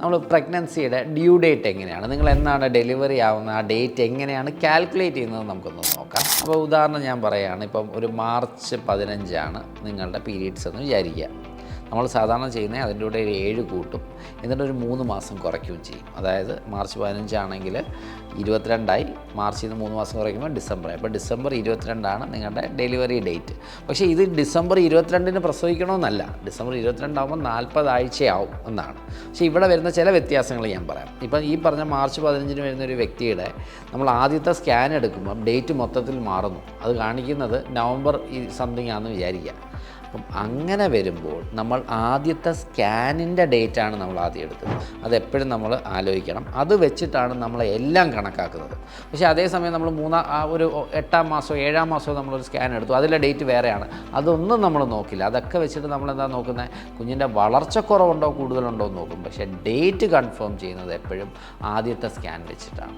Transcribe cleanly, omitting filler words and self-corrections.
നമ്മൾ പ്രഗ്നൻസിയുടെ due date എങ്ങനെയാണ്, നിങ്ങൾ എന്നാണ് ഡെലിവറി ആവുന്ന ആ ഡേറ്റ് എങ്ങനെയാണ് കാൽക്കുലേറ്റ് ചെയ്യുന്നത് നമുക്കൊന്ന് നോക്കാം. അപ്പോൾ ഉദാഹരണം ഞാൻ പറയുകയാണ്, ഇപ്പം ഒരു മാർച്ച് 15 നിങ്ങളുടെ പീരീഡ്സ് എന്ന് വിചാരിക്കുക. നമ്മൾ സാധാരണ ചെയ്യുന്നത് അതിൻ്റെ കൂടെ ഒരു 7 കൂട്ടും, എന്നിട്ട് ഒരു 3 മാസം കുറയ്ക്കുകയും ചെയ്യും. അതായത് മാർച്ച് 15 22 മാർച്ചിൽ നിന്ന് 3 മാസം കുറയ്ക്കുമ്പോൾ ഡിസംബറായി. അപ്പോൾ ഡിസംബർ 22 നിങ്ങളുടെ ഡെലിവറി ഡേറ്റ്. പക്ഷേ ഇത് ഡിസംബർ 22 പ്രസവിക്കണമെന്നല്ല, ഡിസംബർ 22 ആകുമ്പോൾ 40 ആഴ്ചയാവും എന്നാണ്. പക്ഷേ ഇവിടെ വരുന്ന ചില വ്യത്യാസങ്ങൾ ഞാൻ പറയാം. ഇപ്പം ഈ പറഞ്ഞ മാർച്ച് 15 വരുന്ന ഒരു വ്യക്തിയുടെ നമ്മൾ ആദ്യത്തെ സ്കാൻ എടുക്കുമ്പം ഡേറ്റ് മൊത്തത്തിൽ മാറുന്നു. അത് കാണിക്കുന്നത് നവംബർ സംതിങ് ആണെന്ന് വിചാരിക്കുക. അപ്പം അങ്ങനെ വരുമ്പോൾ നമ്മൾ ആദ്യത്തെ സ്കാനിൻ്റെ ഡേറ്റാണ് നമ്മൾ ആദ്യം എടുക്കുന്നത്. അതെപ്പോഴും നമ്മൾ ആലോചിക്കണം. അത് വെച്ചിട്ടാണ് നമ്മളെല്ലാം കണക്കാക്കുന്നത്. പക്ഷേ അതേസമയം നമ്മൾ ഒരു 8-ാം മാസമോ 7-ാം മാസമോ നമ്മളൊരു സ്കാൻ എടുത്തു, അതിലെ ഡേറ്റ് വേറെയാണ്. അതൊന്നും നമ്മൾ നോക്കില്ല. അതൊക്കെ വെച്ചിട്ട് നമ്മളെന്താ നോക്കുന്നത്, കുഞ്ഞിൻ്റെ വളർച്ചക്കുറവുണ്ടോ കൂടുതലുണ്ടോ എന്ന് നോക്കും. പക്ഷേ ഡേറ്റ് കൺഫേം ചെയ്യുന്നത് എപ്പോഴും ആദ്യത്തെ സ്കാൻ വെച്ചിട്ടാണ്.